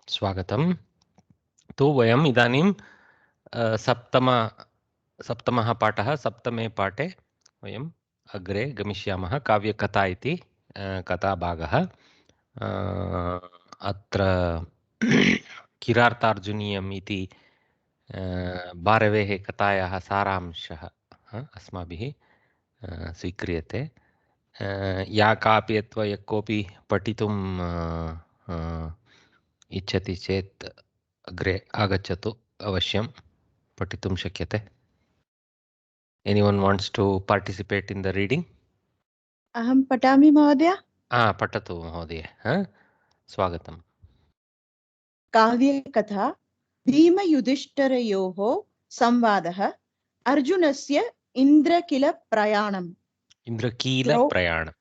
स्वागतं। तु वयम् इदानीं सप्तमः पाठः, सप्तमे पाठे वयम् अग्रे गमिष्यामः। काव्यकथा इति कथाभागः। अत्र किरातार्जुनीयम् इति भारवेः कथायाः सारांशः अस्माभिः स्वीक्रियते। या कापि अथवा यः कोऽपि पठितुं इच्छति चेत् अग्रे आगच्छतु, अवश्यं पठितुं शक्यते। Anyone wants to participate in the reading? अहं पठामि महोदय। पठतु महोदय। स्वागतम्। काव्यकथा भीमयुधिष्ठिरयोः संवादः अर्जुनस्य इन्द्रकीलप्रयाणम्। इन्द्रकीलप्रयाणम्।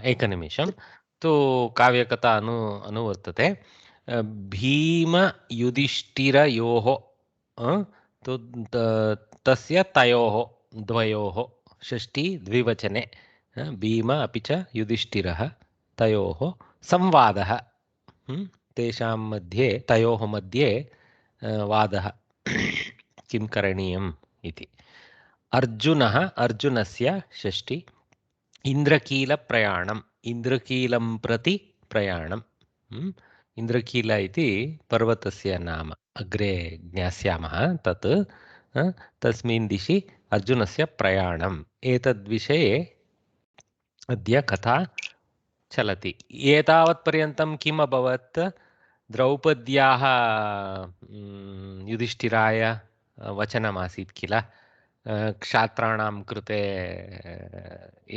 एकनिमिषं। तु काव्यकथा अनुवर्तते। भीमयुधिष्ठिरयोः तु तस्य तयोः द्वयोः षष्ठी द्विवचने भीम अपि च युधिष्ठिरः तयोः संवादः। तेषां मध्ये, तयोः मध्ये वादः किं करणीयम् इति। अर्जुनः, अर्जुनस्य षष्ठी इन्द्रकीलप्रयाणम्, इन्द्रकीलं प्रति प्रयाणम्। इन्द्रकील इति पर्वतस्य नाम, अग्रे ज्ञास्यामः तत्। तस्मिन् दिशि अर्जुनस्य प्रयाणम्, एतद्विषये अद्य कथा चलति। एतावत्पर्यन्तं किम् अभवत्? द्रौपद्याः युधिष्ठिराय वचनमासीत् किल, क्षात्राणां कृते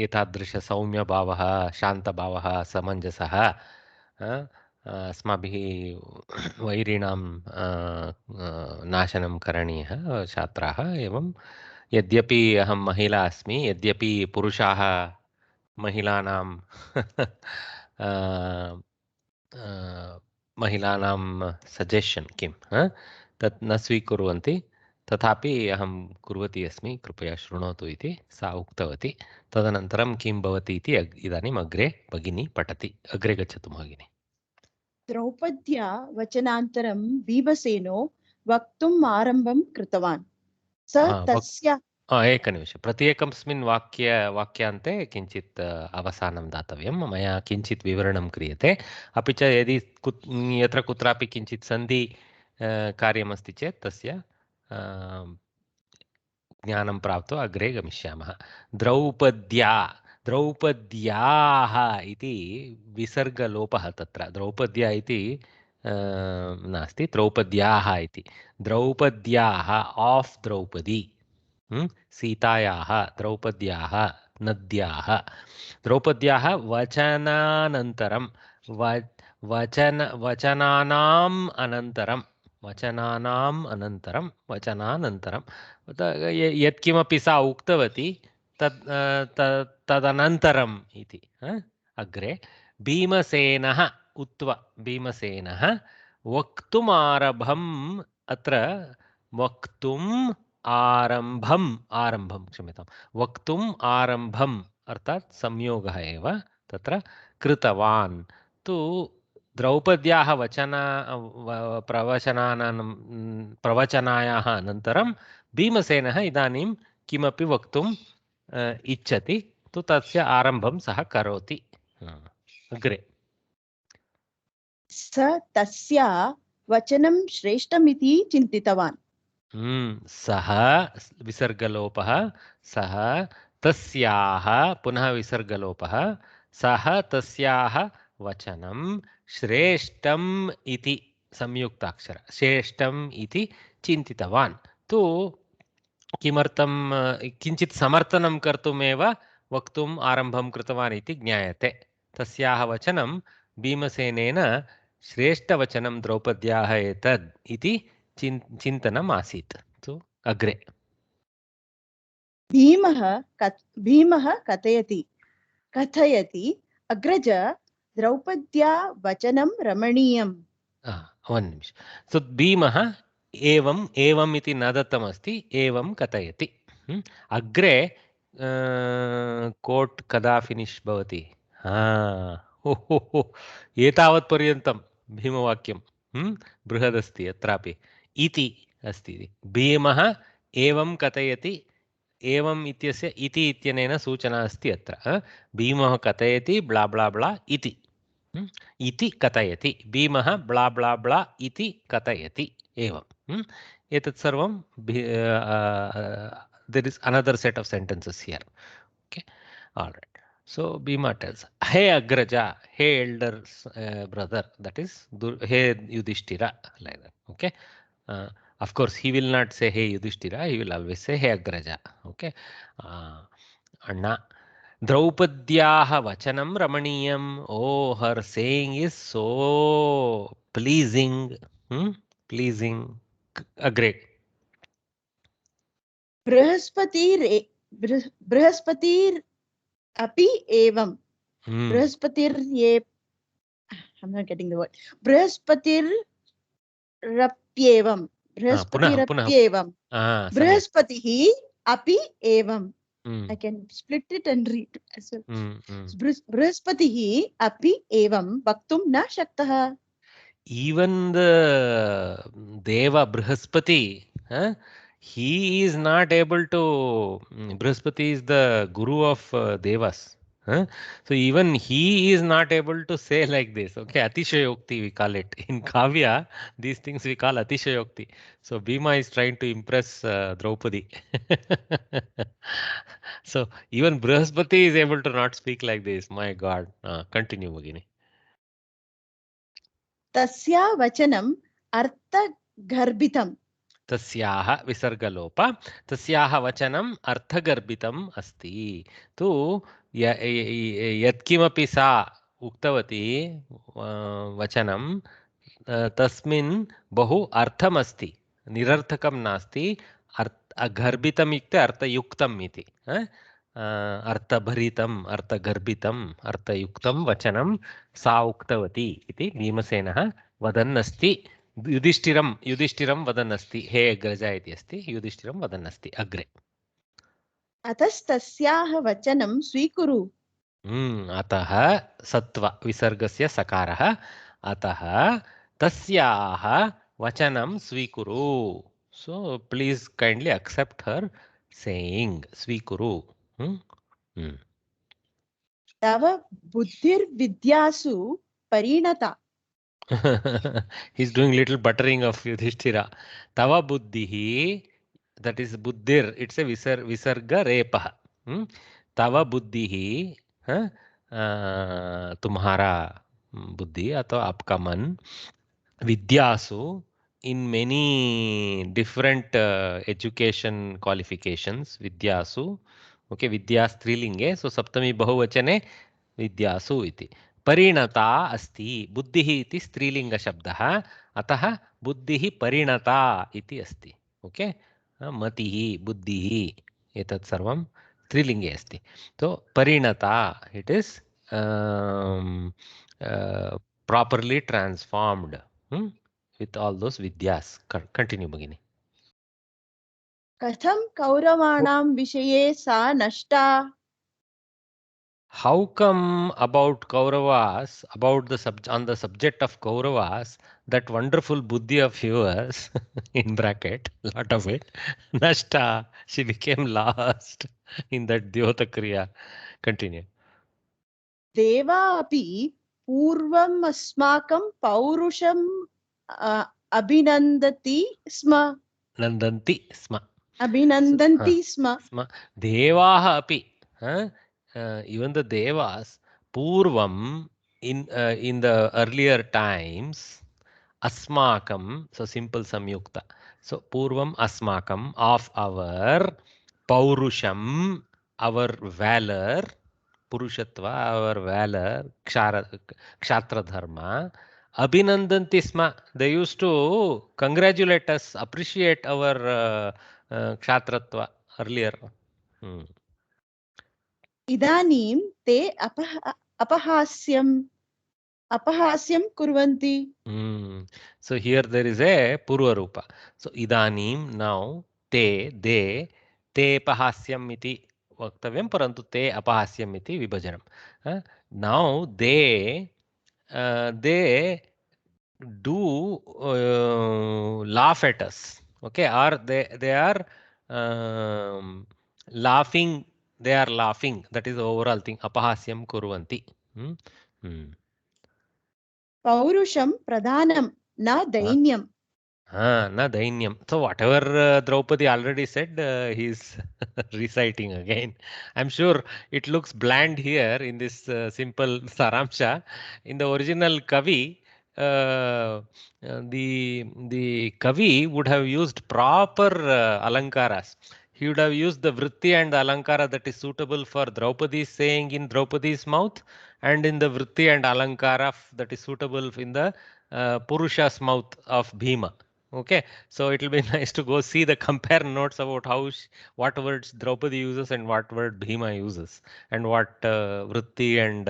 एतादृशसौम्यभावः, शान्तभावः, समञ्जसः अस्माभिः वैरिणां नाशनं करणीयः, छात्राः। एवं यद्यपि अहं महिला अस्मि, यद्यपि पुरुषाः महिलानां सजेशन् किं तत् न स्वीकुर्वन्ति, तथापि अहं कुर्वती अस्मि, कृपया शृणोतु इति सा उक्तवती। तदनन्तरं किं भवति इति इदानीम् अग्रे भगिनी पठति। अग्रे गच्छतु भगिनी। द्रौपद्या वचनान्तरं भीमसेनो वक्तुम् आरम्भं कृतवान्। स तस्य एकनिमिषं, प्रत्येकस्मिन् वाक्यान्ते किञ्चित् अवसानं दातव्यं। मया किञ्चित् विवरणं क्रियते, अपि च यदि यत्र कुत्रापि किञ्चित् सन्धि कार्यमस्ति चेत् तस्य ज्ञानं प्राप्त्वा अग्रे गमिष्यामः। द्रौपद्याः इति विसर्गलोपः तत्र। द्रौपद्या इति नास्ति, द्रौपद्याः इति। द्रौपद्याः आफ् द्रौपदी, सीतायाः, द्रौपद्याः, नद्याः। द्रौपद्याः वचनानन्तरं, वचनानाम् अनन्तरं यत्किमपि सा उक्तवती तदनन्तरम् इति। अग्रे भीमसेनः उक्त्वा, भीमसेनः वक्तुमारभम्, अत्र आरम्भं क्षम्यतां, वक्तुम् आरम्भम् अर्थात् संयोगः एव तत्र कृतवान्। तु द्रौपद्याः प्रवचनायाः अनन्तरं भीमसेनः इदानीं किमपि वक्तुम् इच्छति, तु तस्य आरम्भं सः करोति। अग्रे स तस्य वचनं श्रेष्ठमिति चिन्तितवान्। सः विसर्गलोपः, सः तस्याः, पुनः विसर्गलोपः, सः तस्याः वचनं श्रेष्ठम् इति, संयुक्ताक्षर, श्रेष्ठम् इति चिन्तितवान्। तु किमर्थं, किञ्चित् समर्थनं कर्तुमेव वक्तुम् आरम्भं कृतवान् इति ज्ञायते। तस्याः वचनं भीमसेनेन श्रेष्ठवचनं द्रौपद्याः एतद् इति चिन्तनम् आसीत्। तु अग्रे भीमः कथयति अग्रज, द्रौपद्या वचनं रमणीयम्। वन् निमिषम्। सो भीमः एवम् इति न दत्तमस्ति, एवं कथयति। अग्रे कोट् कदा फिनिश् भवति? एतावत्पर्यन्तं भीमवाक्यं बृहदस्ति अत्रापि इति अस्ति भीमः एवं कथयति एवम् इत्यस्य इति इत्यनेन सूचना अस्ति अत्र भीमः कथयति ब्ला ब्ला ब्ला इति इति कथयति भीमः ब्ला ब्ला ब्ला इति कथयति एवं एतत् सर्वं there is another set of sentences here. Okay, all right. So Bhima tells, "Hey Agraja, hey elder brother, that is, hey Yudhishthira," like that. Okay. Of course, he will not say hey Yudhishthira. He will always say hey Agraja. Okay. Anna. Draupadyaha vachanam ramaniyam. Oh, her saying is so pleasing. Pleasing. Great. बृहस्पतिर् अपि एवं बृहस्पतिर् ये I'm not getting the word. बृहस्पतिरप्येवं बृहस्पतिरप्येवं बृहस्पतिः अपि एवं. I can split it and read as well. बृहस्पतिः अपि एवं वक्तुं न शक्तः. Even the Deva Brihaspati, he is not able to. Brihaspati is the guru of Devas. So even he is not able to say like this. Okay, Atishayokti we call it. In Kavya, these things we call Atishayokti. So Bhima is trying to impress Draupadi. So even Brihaspati is able to not speak like this. My God. Continue, Bhagini. तस्या वचनम् अर्थगर्भितम्. तस्याः विसर्गलोप तस्याः वचनम् अर्थगर्भितम् अस्ति. तु यत्किमपि सा उक्तवती वचनं तस्मिन् बहु अर्थमस्ति, निरर्थकं नास्ति. गर्भितम् इत्युक्ते अर्थयुक्तम् इति. अर्थभरितम् अर्थगर्भितम् अर्थयुक्तं वचनं सा उक्तवती इति भीमसेनः वदन् अस्ति. युधिष्ठिरं वदन् अस्ति. हे अग्रजा इति अस्ति. युधिष्ठिरं वदन् अस्ति अग्रे. अतस्तस्याः वचनं स्वीकुरु. अतः सत्व विसर्गस्य सकारः. अतः तस्याः वचनं स्वीकुरु. So please kindly accept her saying. स्वीकुरु. तव बुद्धिर्विद्यासु परिणता. He's doing little buttering of Yudhishthira. Tava buddhihi, that is buddhir, it's a visarga repah. Tava buddhihi, तुम्हारा बुद्धि अथवा आपका मन, विद्यासु, in many different education qualifications, vidyasu. Okay, vidya स्त्रीलिंगे, so सप्तमी बहुवचने विद्यासु इति. परिणता अस्ति. बुद्धिः इति स्त्रीलिंगशब्दः, अतः बुद्धिः परिणता इति अस्ति. ओके, मतिः बुद्धिः एतत् सर्वं स्त्रीलिंगे अस्ति. तो परिणता, it is properly transformed with all those vidyas. Continue, Bhagini. कथं कौरवाणां विषये सा नष्टा. How come about Kauravas, about on the subject of Kauravas, that wonderful buddhi of yours, in bracket, lot of it, nashta, she became lost in that Dyota Kriya. Continue. देवा अपि पूर्वम् अस्माकं पौरुषम् अभिनन्दति स्म. नन्दन्ति स्म. अभिनन्दन्ति स्म. देवाः अपि, even the devas, purvam, in the earlier times, asmakam, so simple samyukta. So purvam asmakam, of our paurusham, our valor, purushatva, our valor, kshatra dharma, abhinandanti sma. They used to congratulate us, appreciate our kshatratva earlier. इदानीं ते अपहास्यं कुर्वन्ति. So here there is a purva rupa. So idanim, now, te, te apahasyam iti vaktavyam, parantu te apahasyam iti vibhajanam. Now they do laugh at us, okay, or they are laughing, they are laughing, that is the overall thing. Apahasyam kurvanti. Hmm? Hmm. पौरुषं प्रधानं न Huh? दैन्यम्. Na dainyam. So whatever Draupadi already said, he's reciting again. I'm sure it looks bland here in this simple Saramsha. In the original Kavi, the Kavi would have used proper alankaras. He would have used the vritti and the alankara that is suitable for Draupadi's saying in Draupadi's mouth, and in the vritti and alankara that is suitable in the Purusha's mouth of Bhima. Okay, so it will be nice to go see the compare notes about how what words Draupadi uses and what word Bhima uses, and what vritti and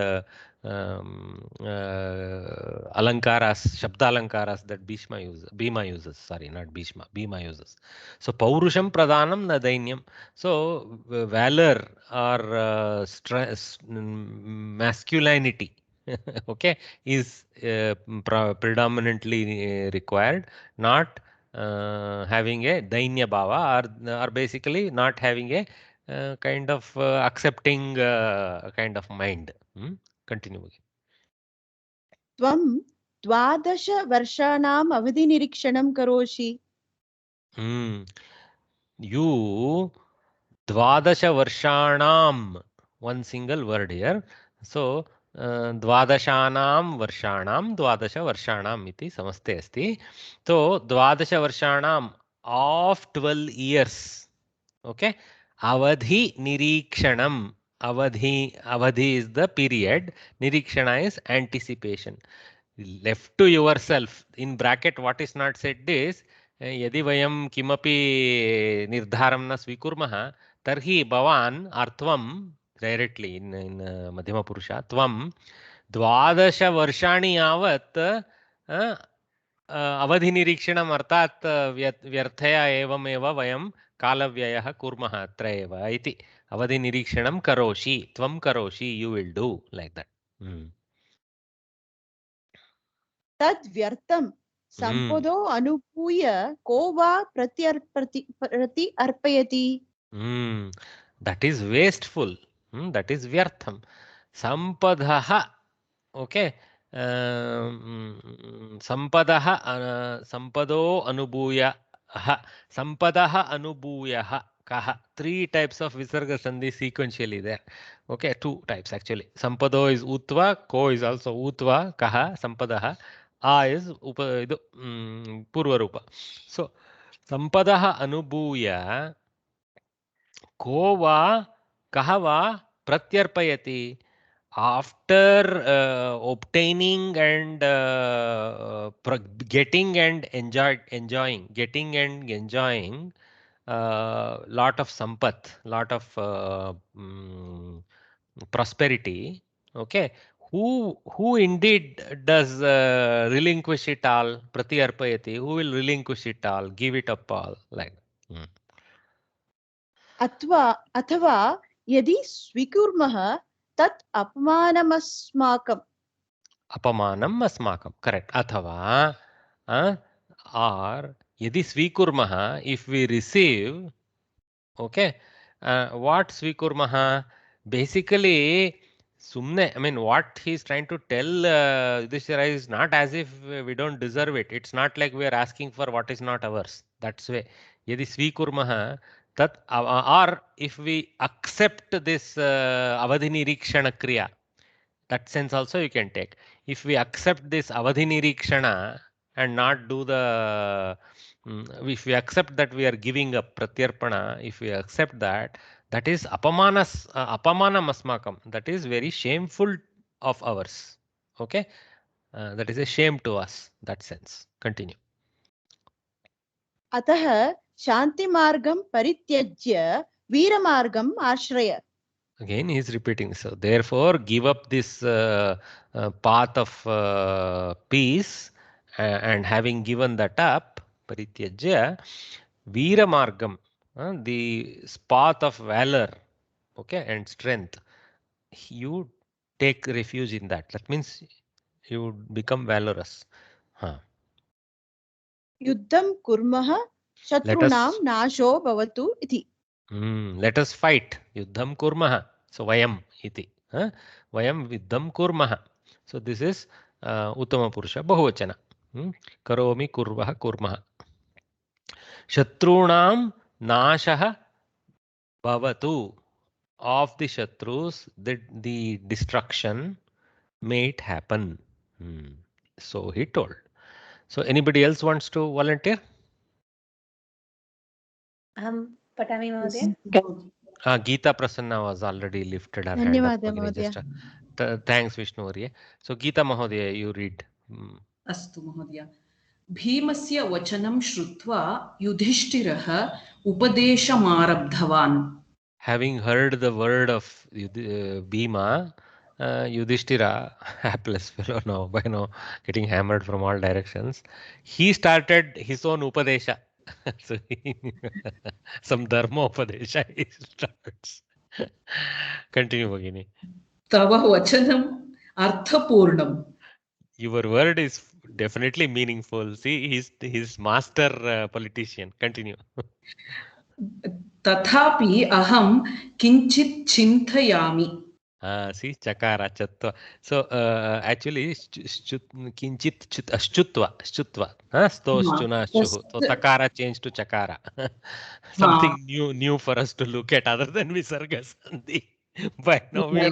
alankaras, shabda alankaras that Bhima uses. Sorry, not Bhima uses. So Paurusham Pradhanam na Dainyam. So valor or masculinity, okay, is predominantly required, not having a dainya bhava, or basically not having a kind of accepting kind of mind. Hmm? Continue. त्वं 12 वर्षाणाम् अवधिनिरीक्षणं करोषि. Hmm. You Dvadasha Varshanam, one single word here. So, Dvadashanam Varshanam, Dvadasha Varshanam iti samaste asti. So, Dvadasha Varshanam of 12 years. Okay. Avadhi Nirikshanam. Avadhi is the period. Nirikshana is anticipation. Left to yourself, in bracket, what is not said is, यदि वयं किमपि निर्धारं न स्वीकुर्मः तर्हि भवान् अर्थं directly in मध्यमपुरुष त्वं 12 वर्षाणि यावत् अवधिनिरीक्षणम्, अर्थात् व्यर्थया एवमेव वयं कालव्ययः कुर्मः अत्र एव इति. अवधिनिरीक्षणं करोषि, त्वं करोषि, you will do like that. तद् व्यर्थं सम्पदो अनुभूय को वा प्रति अर्पयति. That is wasteful. That is vyartham. Sampadha. Okay. Sampadaha. Sampado anubhuya. Sampadaha anubhuya. Kaha. Three types of visarga sandhi sequentially there. Okay, two types actually. Sampado is utva, ko is also utva, kaha, sampadaha. A is purva rupa. So, sampadaha anubhuya को वा कः वा प्रत्यर्पयति. After obtaining and getting and enjoying lot of sampat, lot of prosperity, okay, who indeed does relinquish it all, pratyarpayati, who will relinquish it all, give it up all, like अथवा यदि स्वीकुर्मः तत् अपमानमस्माकम्. अपमानम् अस्माकं, correct. अथवा or यदि स्वीकुर्मः, if we receive, okay, what स्वीकुर्मः, basically sumne, I mean, what he's trying to tell Yudhishthira is not as if we don't deserve it. It's not like we are asking for what is not ours. That's way. यदि स्वीकुर्मः tat, or if we accept this avadhinirikshana kriya, that sense also you can take. If we accept this avadhinirikshana and not do the, if we accept that we are giving up pratyarpana, if we accept that, that is apamanam asmakam. That is very shameful of ours. Okay, that is a shame to us. That sense. Continue. अतः शान्तिमार्गं परित्यज्य वीरमार्गम् आश्रय. Again, he is repeating. So, therefore, give up this path of peace, and having given that up, parityajya, veera margam, the path of valor, okay, and strength. You take refuge in that. That means you become valorous. युद्धं कुर्मः शत्रूणां नाशो भवतु इति. Let us fight. Yuddham kurmah. So vayam iti. Vayam yuddham kurmah. So this is Uttama Purusha Bahuvachana. Karomi kurvah kurmah. Shatrunam nashah bhavatu. Of the Shatrus, the destruction may it happen. So he told. So anybody else wants to volunteer? Patami Mahodaya. Geeta Prasanna was already lifted her hand up. धन्यवादः Bhagini, महोदय. just thanks Vishnu Arya. So Geeta Mahodaya, you read. अस्तु महोदय. भीमस्य वचनं श्रुत्वा युधिष्ठिरः उपदेशमारब्धवान्. Having heard the word of Bhima, Yudhishthira, hapless fellow now, by now getting hammered from all directions, he started his own Upadesha. So some Dharma Upadesha he starts. Continue, Bhagini. तव वचनम् अर्थपूर्णम्. Your word is definitely meaningful. See, he's master politician. Continue. तथापि अहं किञ्चित् चिन्तयामि. See, chakara, chattva. So actually, kinchit ashtutva, sto shchuna shuhu. So takara changed to chakara. Something new for us to look at other than Visarga Sandhi. By now we are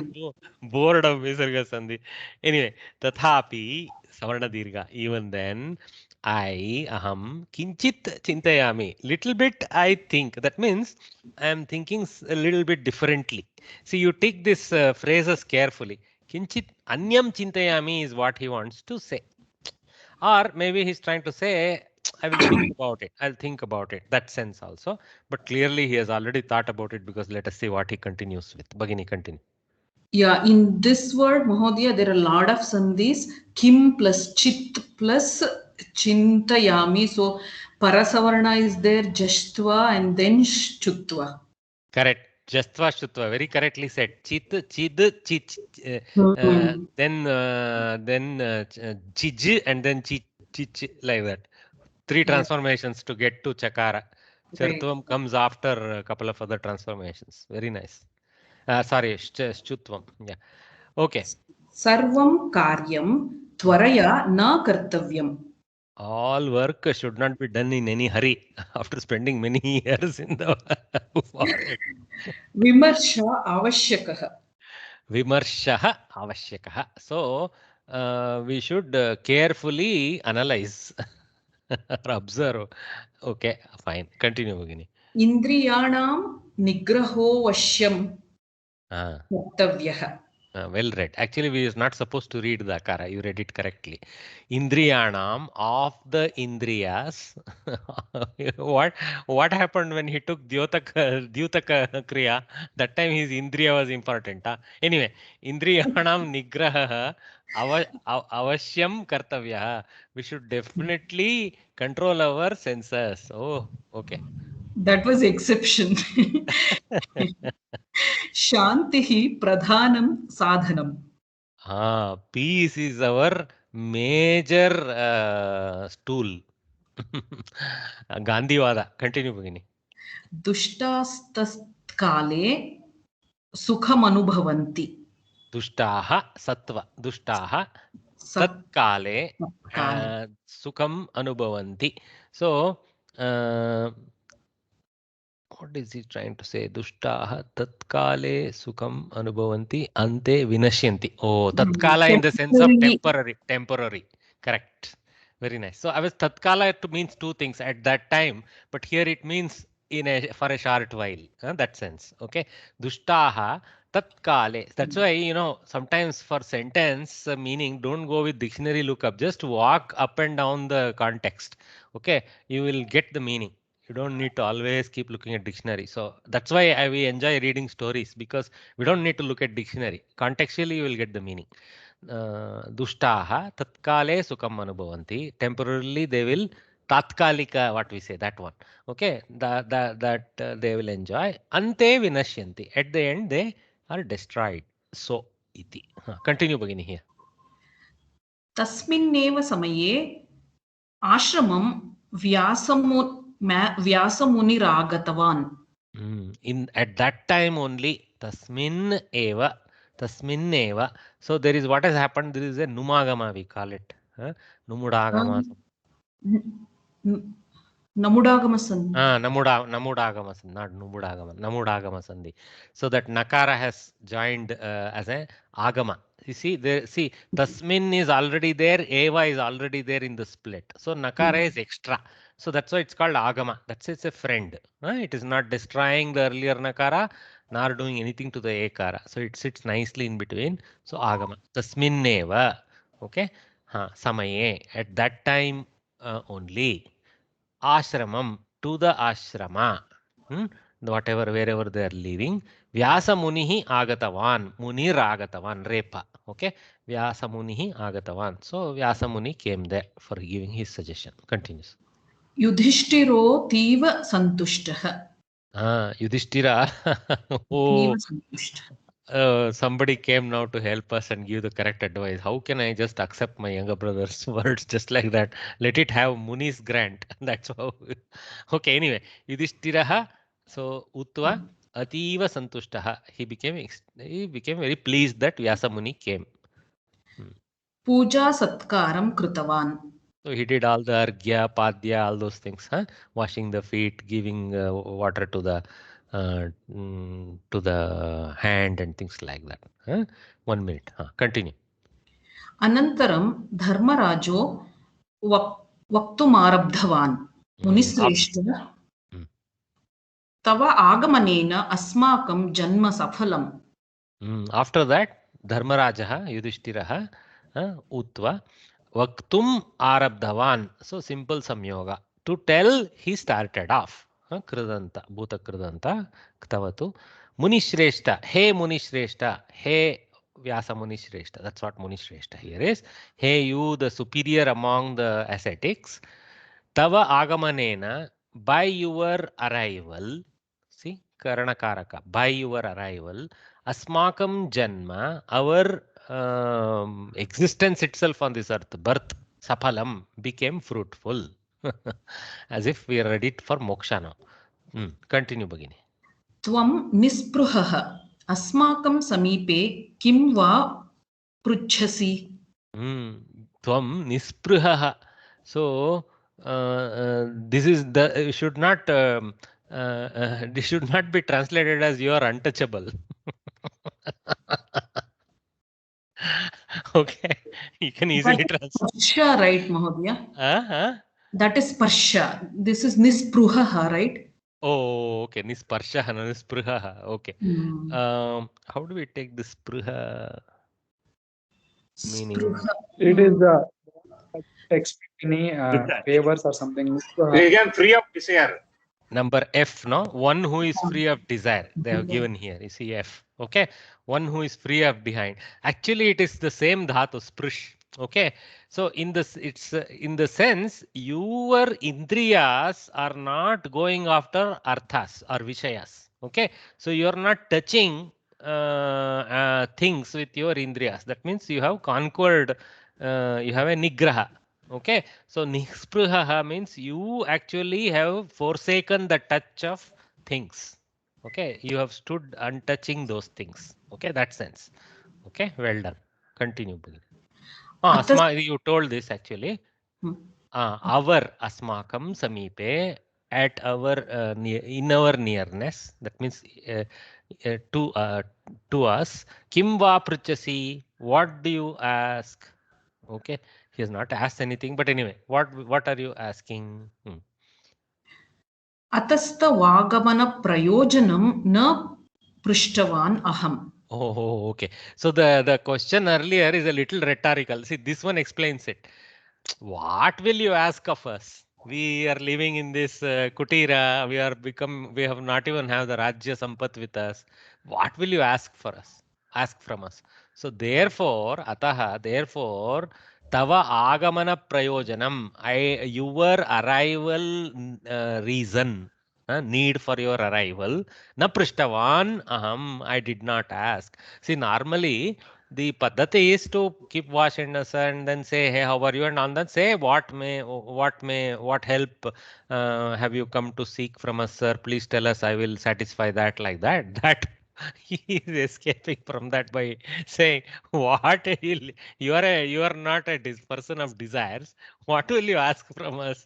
bored of Visarga Sandhi. Anyway, tathapi, Savarna Dirgha, even then, aham, kinchit chintayami. Little bit, I think. That means I am thinking a little bit differently. See, you take this phrases carefully. Kinchit anyam chintayami is what he wants to say. Or maybe he's trying to say, I will think about it. I'll think about it. That sense also. But clearly he has already thought about it, because let us see what he continues with. Bhagini, continue. Yeah, in this word, Mahodaya, there are a lot of sandhis. Kim plus chit plus chintayami. So Parasavarna is there, Jashtva and then Shchutva. Correct. Jastva Shutva, very correctly said. Chit, chid, chich, then chij, and then chich, like that. Three transformations to get to Chakara. Chartvam comes after a couple of other transformations. Very nice. Sorry, Shchutvam. Yeah. Okay. Sarvam karyam tvaraya na kartavyam. All work should not be done in any hurry after spending many years in the forest. Vimarsha avashyakah. Vimarshaha avashyakah. So we should carefully analyze or observe. Okay, fine. Continue, Bhagini. Indriyanam nigraho vashyam kartavyah. Well read. Actually, we is not supposed to read the akara. You read it correctly. Indriyanam, of the Indriyas. What happened when he took Dyutaka Kriya? That time his Indriya was important. Anyway, Indriyanam Nigraha Avashyam Kartavya. We should definitely control our senses. Oh, okay. That was exception. Shantihi pradhanam sadhanam. Peace is our major tool. Gandhivada. Continue, Bhagini. Dushtastkale sukham anubhavanti. Dushtaha sattva. Dushtaha tatkale sukham anubhavanti. So, what is he trying to say? Dushtaha tatkale sukham anubhavanti ante vinashyanti. Oh, tatkala in the sense of temporary. Correct. Very nice. So I was tatkala means two things at that time, but here it means for a short while. That sense. Okay. Dushtaha tatkale. That's why, sometimes for sentence meaning, don't go with dictionary lookup. Just walk up and down the context. Okay. You will get the meaning. You don't need to always keep looking at dictionary. So that's why we enjoy reading stories, because we don't need to look at dictionary. Contextually, you will get the meaning. Dushtaha tatkale sukham anubhavanti. Temporarily, they will tatkalika, what we say, that one. Okay, that they will enjoy. Ante vinashyanti. At the end, they are destroyed. So iti. Continue, Bhagini here. Tasminneva samaye Ashramam Vyasamuniragatavan. In at that time only tasmin eva. So there is what has happened. There is a numagama, we call it. Numudagama. Namudagama Sandhi. Namudagama Sandhi, not Numudagama. Namudagama Sandhi. So that nakara has joined as a agama. You see, tasmin is already there, eva is already there in the split. So nakara is extra. So that's why it's called agama. That's it's a friend. It is not destroying the earlier nakara, nor doing anything to the ekara. So it sits nicely in between. So agama. Tasmin eva. Okay. Samaye. At that time only. Ashramam, to the ashrama, whatever, wherever they are living. Vyasa Munihi Agatavan, Munir Agatavan, Repa. Okay, Vyasa Munihi Agatavan. So Vyasa Muni came there for giving his suggestion. Continues. Yudhishthiro Tiva Santushtaha. Yudhishthira. Oh, somebody came now to help us and give the correct advice. How can I just accept my younger brother's words just like that? Let it have Muni's grant. That's how. Okay, anyway, Yudhishthiraha. So Utva Ativa Santushtaha. He became very pleased that Vyasa Muni came. Puja Satkaram Krutavan. So he did all the argya, padya, all those things, washing the feet, giving water to the hand and things like that. 1 minute. Continue. Anantaram Dharmarajo Vaktumarabdhavan. Munisreshta Tava Agamanena Asmakam Janma Safalam. After that, Dharmarajaha, Yudhishthiraha, Utva, Vaktum Arabdhavan. So simple samyoga. To tell, he started off. Kridanta, Bhuta Kridanta, Ktavatu. Munishreshta, hey Munishreshta, hey Vyasa Munishreshta. That's what Munishreshta here is. Hey, you, the superior among the ascetics. Tava Agamanena, by your arrival. See, Karanakaraka, by your arrival. Asmakam Janma, our existence itself on this earth, birth, Sapalam, became fruitful. As if we are ready for moksha now. Continue, Bhagini. Tvam Nispruhaha Asmakam Samipe Kim Va Pruchhasi. Tvam Nispruhaha. So, this is the should not this should not be translated as you are untouchable. Okay, you can easily translate. Sparsha, right, Mahodaya? That is Sparsha. This is Nispruhaha, right? Oh, okay. Nisparshaha, no Nispruhaha. Okay. How do we take this spruha meaning? It is expecting any favors or something. Again, free of desire. Number F, no? One who is free of desire. They have given here. You see F. Okay. One who is free of behind. Actually, it is the same dhatu, sprush. Okay. So in this, it's in the sense your indriyas are not going after arthas or vishayas. Okay. So you are not touching things with your indriyas. That means you have conquered. You have a nigraha. Okay, so nispruhaha means you actually have forsaken the touch of things. Okay, you have stood untouching those things. Okay, that sense. Okay, well done. Continue. Asma, you told this actually. Our asmakam samipe, at our in our nearness. That means to us. Kim va pruchasi? What do you ask? Okay. He has not asked anything, but anyway, what are you asking? Atasta Vagamana Prayojanam na Prishtavan Aham. Oh, okay. So the question earlier is a little rhetorical. See, this one explains it. What will you ask of us? We are living in this kutira. We have not even have the Rajya Sampat with us. What will you ask for us? Ask from us. So therefore, therefore, Tava Agamana Prayojanam, your arrival reason, need for your arrival, na prishtavan aham, I did not ask. See, normally the paddhati is to keep wash and then say, hey, how are you? And on that say, what help have you come to seek from us, sir? Please tell us. I will satisfy that, like that. That he is escaping from that by saying, what you are not a person of desires. What will you ask from us?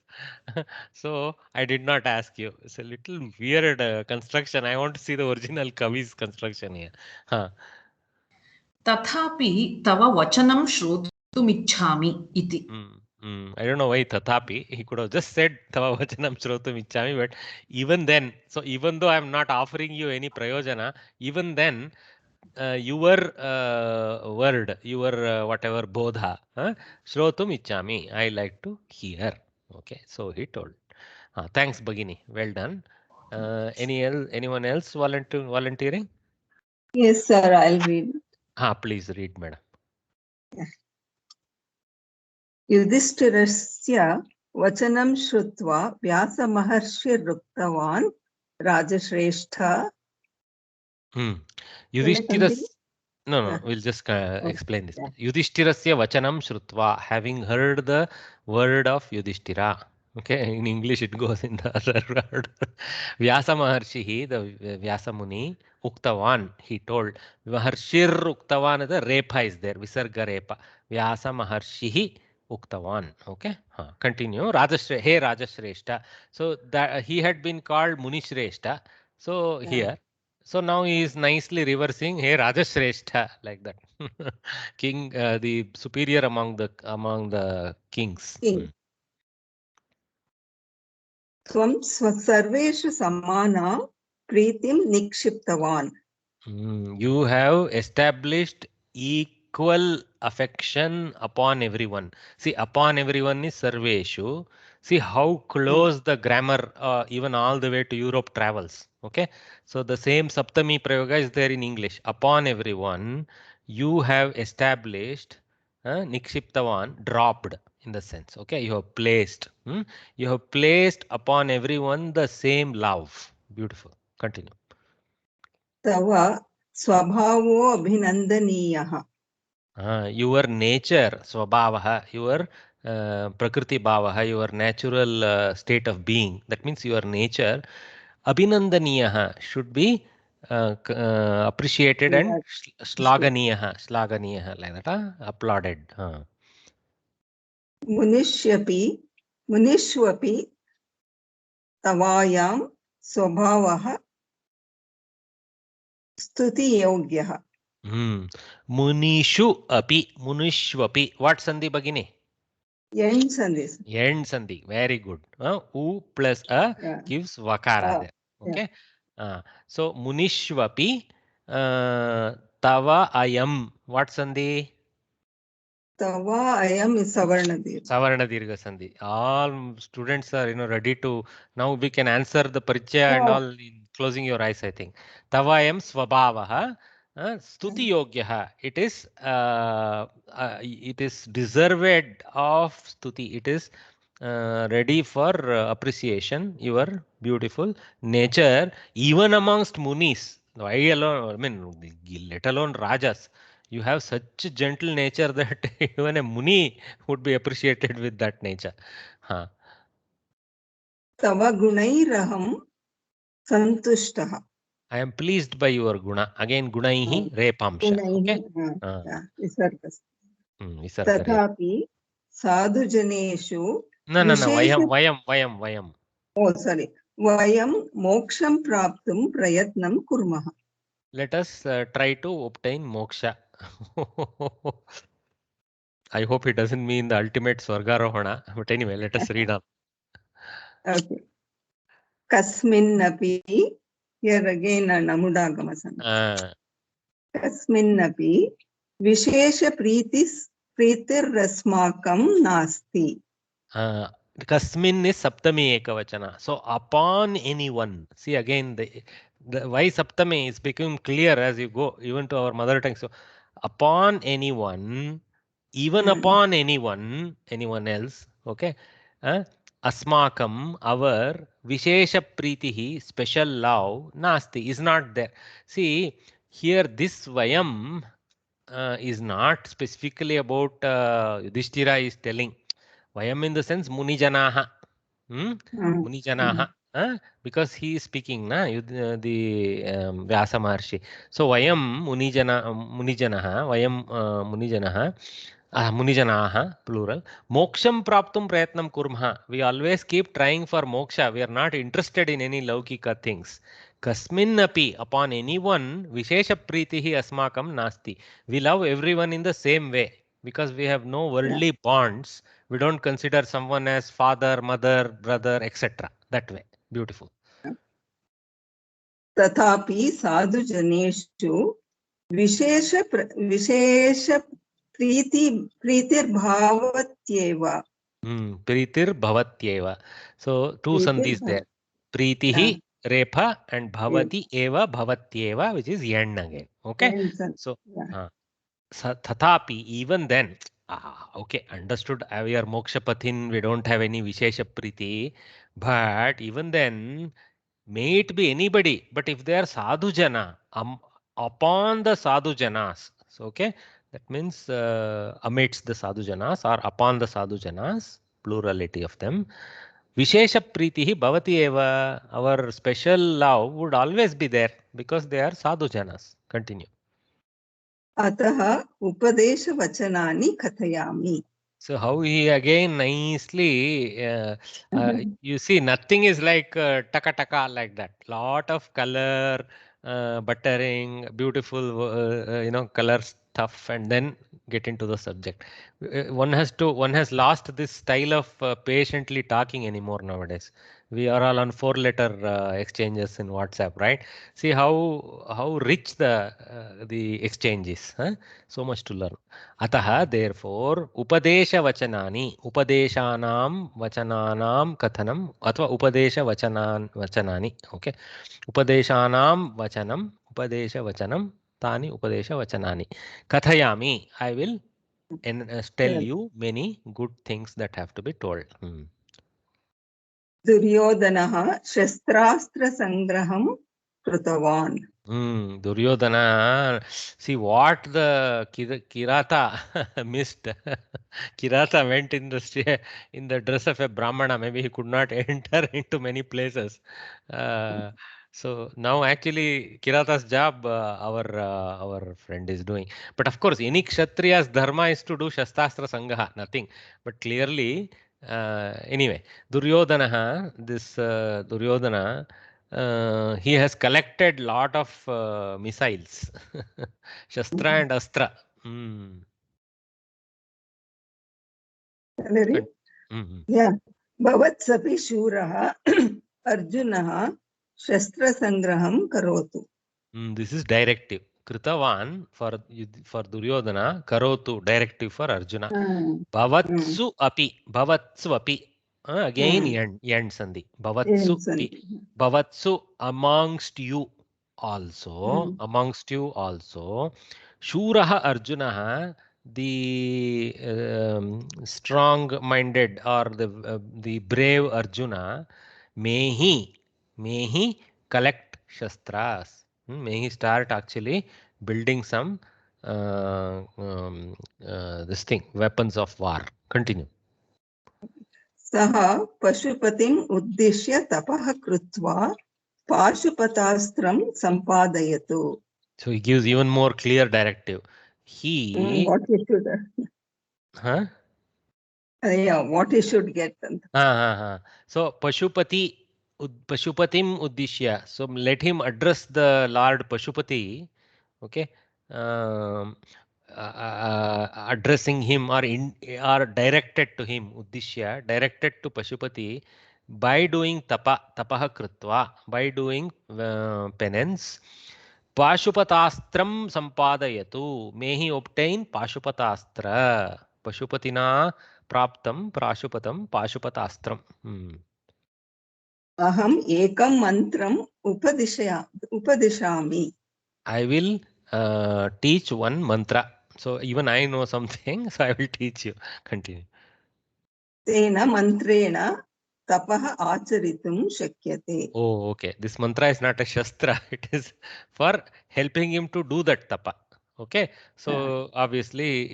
So I did not ask you. It's a little weird construction. I want to see the original Kavi's construction here. Huh. तथापि तव वचनं श्रोतुमिच्छामि इति. I don't know why tathapi. He could have just said tava vachanam shrotum ichchami, but even then, so even though I'm not offering you any prayojana, even then, your word, your whatever bodha, shrotum ichchami, I like to hear. Okay, so he told. Thanks, Bhagini. Well done. Anyone else volunteering? Yes, sir, I'll read. Please read, madam. युधिष्ठिरस्य वचनं श्रुत्वा व्यासमहर्षिरुक्तवान् राजश्रेष्ठ. Yudhishthira's no, we'll just explain this. Yudhishthirasya vachanam shrutva, having heard the word of Yudhishthira. Okay, in English it goes in the other word. Vyasa Maharshihi, the Vyasa Muni, Uktavan, he told. Maharshir Uktavan, the Repa is there, Visarga Repa. Vyasa Maharshihi Uktavan. Okay, continue. Hey Rajashreshta. So that he had been called Munishreshta. So here. So now he is nicely reversing, hey Rajashreshta, like that. King, the superior among the kings. त्वं सर्वेषु समाना प्रीतिं निक्षिप्तवान्. You have established equal affection upon everyone. See, upon everyone is sarveshu. See how close the grammar, even all the way to Europe travels. Okay, so the same Saptami Prayoga is there in English. Upon everyone, you have established nikshiptavan, dropped in the sense. Okay, you have placed. You have placed upon everyone the same love. Beautiful. Continue. तव स्वभावो अभिनन्दनीयः. Your nature, swabhavaha, your prakriti bhavaha, your natural state of being. That means your nature, abhinandaniyaha, should be appreciated and shlaganiyaha, like that, applauded. मुनिष्वपि तवायां स्वभावः स्तुतियोग्यः. Munishu api, munishwapi. What sandhi bagini? End sandhi. End sandhi. Very good. U plus a gives vakara there. Okay. So munishwapi tava ayam. What sandhi? Tava ayam is savarna dirgha. Savarna dirgha sandhi. All students are ready to now we can answer the parichaya and all in closing your eyes, I think. Tava ayam swabhavaha. Stuti yogyaha. It is deserved of stuti. It is ready for appreciation. Your beautiful nature, even amongst munis. Why alone? I mean, let alone rajas. You have such a gentle nature that even a muni would be appreciated with that nature. Tava gunairaham santushtah. I am pleased by your guna. Again, gunaihi repamsha. Okay? Tathapi sadhu janeshu. No. Vayam. Oh, sorry. Vayam moksham praptum prayatnam kurmah. Let us try to obtain moksha. I hope it doesn't mean the ultimate swargarohana. But anyway, let us read on. Okay. Kasminnapi. Here again, namudagama sandhi. Kasminnapi vishesha pritir rasmakam nasti. Kasmin is saptami ekavachana. So upon anyone. See again the why saptami is becoming clear as you go even to our mother tongue. So upon anyone, even upon anyone else. Okay. Asmakam, our vishesha pritihi, special love, nasti, is not there. See, here this vayam, is not specifically about Yudhishthira is telling. Vayam in the sense Munijanaha. Munijanaha. Because he is speaking, na, the Vyasa Maharshi. So Vayam Munijanaha, Vayam Munijanaha. Munijanaha, plural. Moksham praptum prayatnam kurmha. We always keep trying for moksha. We are not interested in any laukika things. Kasmin api, upon anyone, vishesha pritihi asmakam nasti. We love everyone in the same way because we have no worldly bonds. We don't consider someone as father, mother, brother, etc. That way. Beautiful. तथापि साधु जनेषु विशेष प्रीतिर्भावत्येव. Pritir bhavatyeva. So two sandhis there. Pritihi repha and bhavati eva bhavatyeva, which is yen again. Okay. So tathapi, even then. Okay, understood. We are mokshapathin. We don't have any vishesha priti. But even then, may it be anybody. But if they are sadhu jana, upon the sadhu janas. So okay. That means amidst the sadhu janas or upon the sadhu janas, plurality of them. Vishesha pritihi bhavati eva. Our special love would always be there because they are sadhu janas. Continue. अतः उपदेश वचनानि कथयामि. So how he again nicely, you see, nothing is like taka taka like that. Lot of color, buttering, beautiful, color stuff, and then get into the subject. One has lost this style of patiently talking anymore nowadays. We are all on 4-letter exchanges in WhatsApp, right? See how rich the exchange is. Huh? So much to learn. Ataha, therefore, upadesha vachanani, upadeshanam vachananam kathanam, athva upadesha vachanani. Okay, upadeshanam vachanam, upadesha vachanam, tani upadesha vachanani. Kathayami, I will tell you many good things that have to be told. दुर्योधनः शस्त्रास्त्र संग्रहं कृतवान्. Duryodhana, see what the Kirata missed. Kirata went in the dress of a Brahmana. Maybe he could not enter into many places. So now actually Kirata's job our friend is doing. But of course, any Kshatriya's dharma is to do Shastastra Sangaha, nothing. But clearly, anyway, Duryodhana, this Duryodhana, he has collected lot of missiles, Shastra and Astra. भवत्सपि शूरः अर्जुनः शस्त्रसंग्रहं करोतु. This is directive. Kritavan for Duryodhana, karotu, directive for Arjuna. Bhavatsu api. Again end sandhi. Bhavatsu amongst you also. Shuraha Arjunaha, the strong-minded or the brave Arjuna, may he collect shastras. May he start actually building some this thing, weapons of war. Continue. सः पशुपतिम् उद्दिश्य तपः कृत्वा पाशुपतास्त्रं सम्पादयतु. So he gives even more clear directive. What he should, what he should get. So Pashupatim uddishya. So let him address the Lord Pashupati. Okay. Addressing him or directed to him, uddishya, directed to Pashupati by doing tapaha krutva, by doing penance. Pashupatastram sampadayatu, may he obtain Pashupatastra. Pashupatina praptam prashupatam Pashupatastram. Aham ekam mantram upadishami. I will teach one mantra. So even I know something, so I will teach you. Continue. Tena mantrena tapaha acharitum shakyate. Oh, okay. This mantra is not a shastra. It is for helping him to do that tapa. Okay, so obviously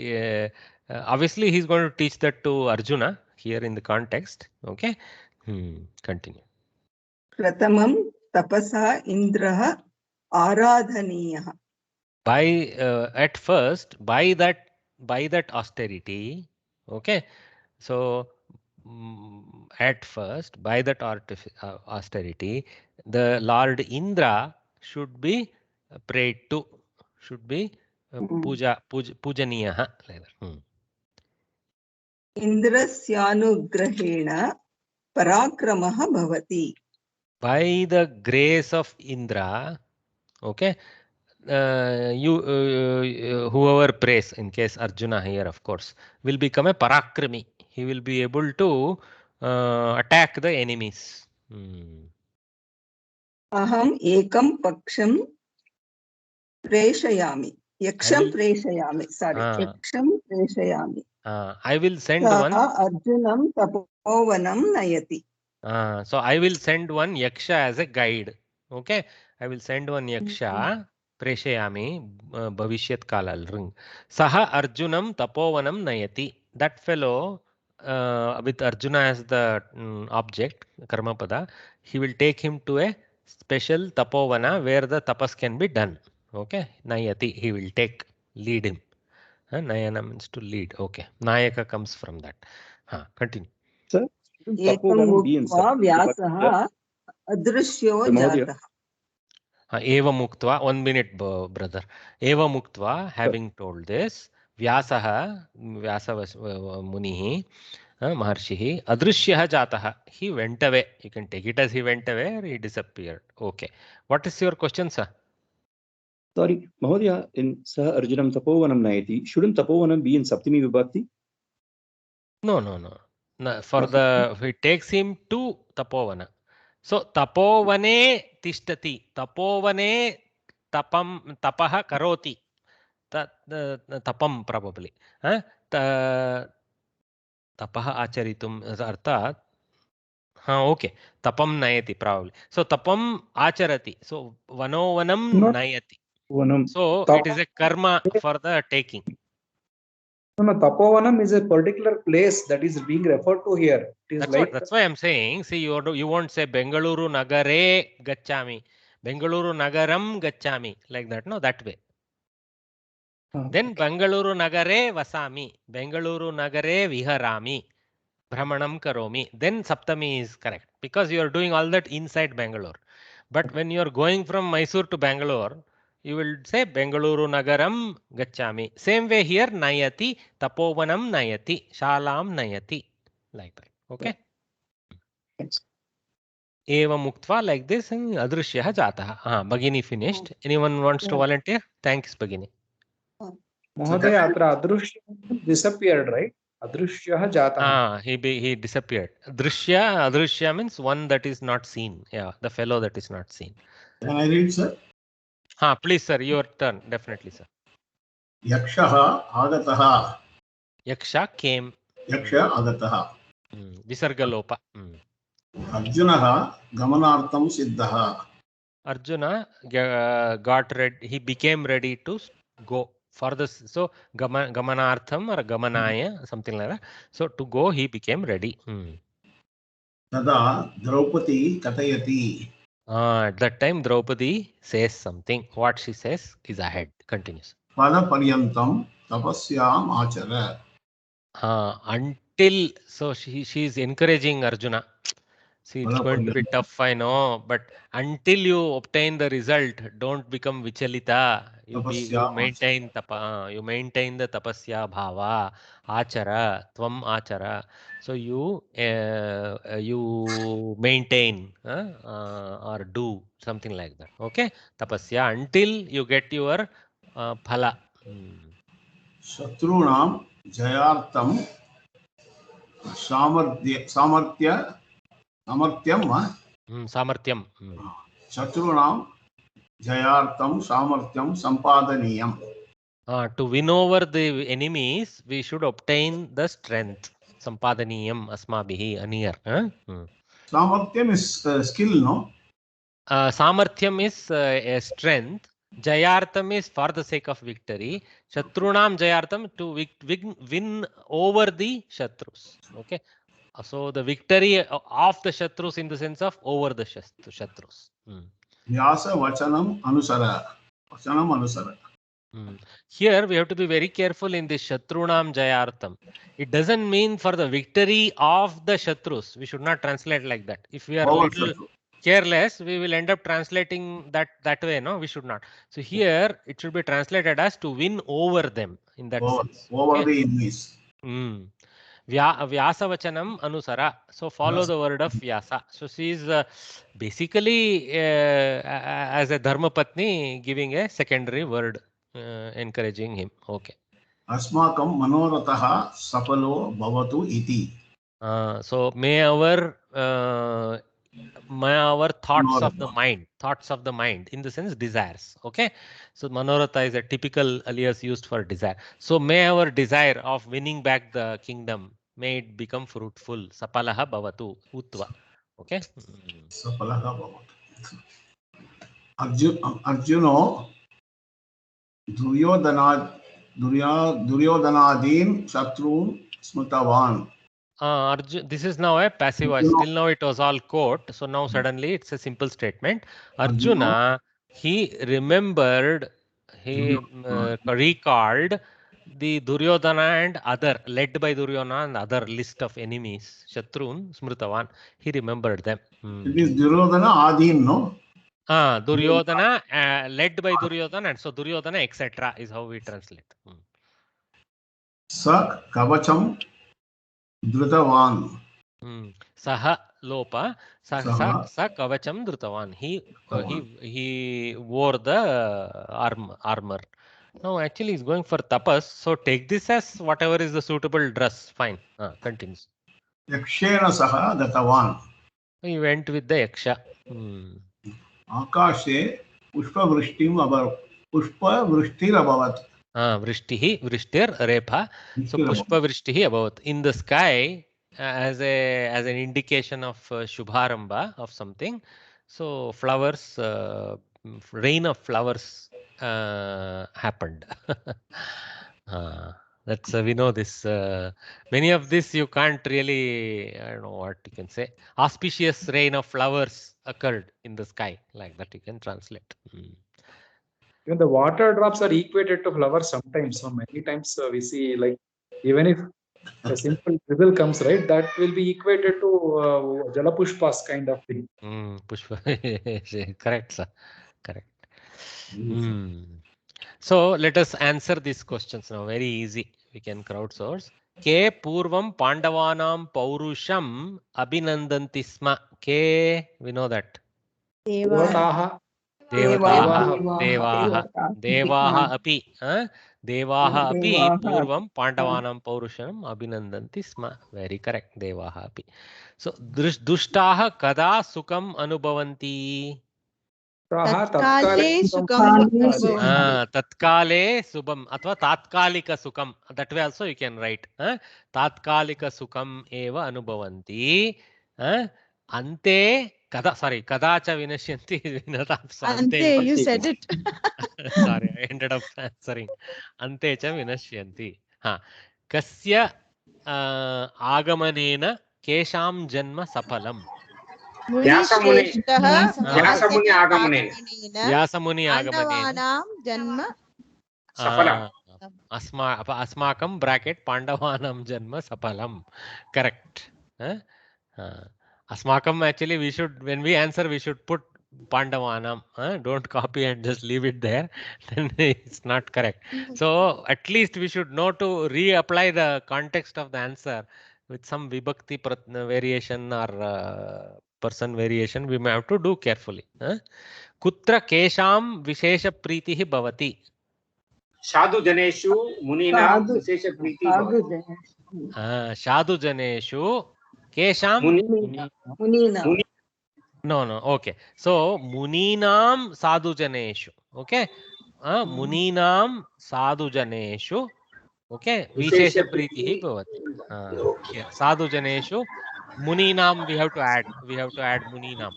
he's going to teach that to Arjuna here in the context. Okay, continue. प्रथमं तपसा इन्द्रः आराधनीयः. By at first, by that austerity. Okay, so at first, by that austerity, the Lord Indra should be prayed to, should be pujaniyah like that. इन्द्रस्यानुग्रहेण पराक्रमः भवति. By the grace of Indra, okay, whoever prays, in case Arjuna here, of course, will become a parakrami. He will be able to attack the enemies. अहम् एकं पक्षं प्रेषयामि. यक्षं प्रेषयामि. Sorry, यक्षं प्रेषयामि. I will send one. अर्जुनं तपोवनं नयति. So I will send one yaksha as a guide. Okay, I will send one yaksha. Preshayami bhavishyat kalal ring. Saha Arjunam tapovanam nayati. That fellow with Arjuna as the object, Karmapada, he will take him to a special tapovana where the tapas can be done. Okay, nayati, he will lead him. Nayana means to lead. Okay, Nayaka comes from that. Continue. Sir, एकं मुक्त्वा व्यासः अदृश्यो जातः. Eva muktva, 1 minute, brother. Eva muktva, having told this, Vyasa Munihi, Maharshihi, Adrishyah Jataha, he went away. You can take it as he went away or he disappeared. Okay. What is your question, sir? Sorry, Mahodaya, in Saha Arjunam Tapovanam Nayati, shouldn't Tapovanam be in Saptami Vibhakti? No. For the, he takes him to Tapovana. So tapovane tishtati, tapovane tapaha karoti, tapam probably. Tapaha acharitum arthat. Okay, tapam nayati probably. So tapam acharati. So vanovanam nayati. So it is a karma for the taking. No, Tapovanam is a particular place that is being referred to here. It is That's why I'm saying, see, you won't say Bengaluru Nagare Gachami, Bengaluru Nagaram Gachami, like that, no, that way. Then Bengaluru Nagare Vasami, Bengaluru Nagare Viharami, Brahmanam Karomi. Then Saptami is correct because you are doing all that inside Bangalore. But when you are going from Mysore to Bangalore, you will say Bengaluru Nagaram Gachami. Same way here, Nayati, Tapovanam Nayati, Shalam Nayati, like that. Okay. Thanks. Eva muktva, like this, and Adrishyah Jataha. Bhagini finished. Anyone wants to volunteer? Thanks, Bhagini. Mahodaya, Adrushya disappeared, right? Adrushya Jataha. He disappeared. Adrishya means one that is not seen. Yeah, the fellow that is not seen. Can I read, sir? Please, sir, your turn. Definitely, sir. Yakshaha agataha. Yaksha came. Yaksha agataha. Visargalopa. Arjunaha gamanartam siddhaha. Arjuna got ready. He became ready to go for this. So gamanartham or gamanaya, something like that. So to go, he became ready. Tada Draupadi katayati. At that time, Draupadi says something. What she says is ahead. Continues. Pada paryantam tapasyam achara. Until, so she is encouraging Arjuna. See, it's going to be tough, I know, but until you obtain the result, don't become vichalita. You maintain you maintain the tapasya bhava, achara, tvam achara. So you maintain or do something like that. Okay, tapasya until you get your phala. Shatrunam jayartam samartyam. Samartyam. Shatrunam jayartam samartyam sampadaniyam. To win over the enemies, we should obtain the strength. Sampadaniyam asmabihi anir. Samartyam is skill, no? Samarthyam is a strength. Jayartam is for the sake of victory. Shatrunam Jayartam to win over the Shatrus. Okay. So the victory of the Shatrus in the sense of over the Shatrus. व्यास वचनम अनुसर. वचनम अनुसर. Here we have to be very careful in this Shatrunam Jayartam. It doesn't mean for the victory of the Shatrus. We should not translate like that. If we are Over little Shatru. careless, we will end up translating that way. No, we should not. So here it should be translated as to win over them in that sense. Over the enemies. Vyasa Vachanam Anusara. So follow the word of Vyasa. So she is basically as a Dharma Patni giving a secondary word, encouraging him. Okay. अस्माकं मनोरथः सफलो भवतु इति. So may our thoughts of the mind in the sense desires. Okay. So Manoratha is a typical alias used for desire. So may our desire of winning back the kingdom, may it become fruitful. Sapalaha bhavatu utva. Okay. सफलः भवतु. अर्जुनो दुर्योधनादीन् शत्रून् स्मृतवान्. This is now a passive voice. Till now it was all quote. So now suddenly it's a simple statement. Arjuna, he remembered, he recalled the Duryodhana and other, led by Duryodhana and other list of enemies. Shatrun, Smritavan. He remembered them. It is Duryodhana Adin, no? Duryodhana, led by Duryodhana. And so Duryodhana, etc. is how we translate. Sa kavacham Drutavan. Saha lopa, sa kavacham drutavan. He wore the armor. No, actually he's going for tapas. So take this as whatever is the suitable dress. Fine. Continues. Yakshena saha datavan. He went with the yaksha. Akashe pushpa vrishtir abhavat. Vrishtir repha. So pushpa vrishtihi abhavat. In the sky, as an indication of shubharamba of something. So flowers, rain of flowers happened. That's we know this. Many of this you can't really, I don't know what you can say. Auspicious rain of flowers occurred in the sky, like that you can translate. Even the water drops are equated to flowers sometimes. So many times we see, like, even if a simple drizzle comes, right, that will be equated to jalapushpas kind of thing. Pushpa. Correct, sir. Correct. So let us answer these questions now. Very easy. We can crowdsource. Ke purvam pandavanam paurusham abhinandanti sma. Ke, we know that. Devataha. Devaha api. Devaha api purvam pandavanam paurusham abhinandanti sma. Very correct. Devaha api. So dushtaha kada sukam anubhavanti. Tatkale sukam. Tatkale subam athva tatkalika sukam. That way also you can write. Tatkalika sukam eva anubhavanti. Ante kada, sorry, kadacha vinashyanti Ante, you said it. Sorry, I ended up answering. Ante cha vinashyanti. Kasya agamanena kesham janma sapalam. Vyasamuni agamanena. Vyasamuni agamanena. Janma Safalam. Asmakam bracket Pandavanam janma sapalam. Correct. Asmakam, actually we should, when we answer, we should put Pandavanam. Don't copy and just leave it there. Then it's not correct. So at least we should know to reapply the context of the answer with some vibhakti variation or person variation. We may have to do carefully. Kutra kesham vishesha pritihi bhavati. Sadhu janeshu munina vishesha priti bhavati. Sadhu janeshu kesham munina. No. Okay. So muninam sadhu janeshu. Okay. Muninam sadhu janeshu. Okay. Vishesha pritihi bhavati. Sadhu janeshu. Muninam we have to add. We have to add muninam.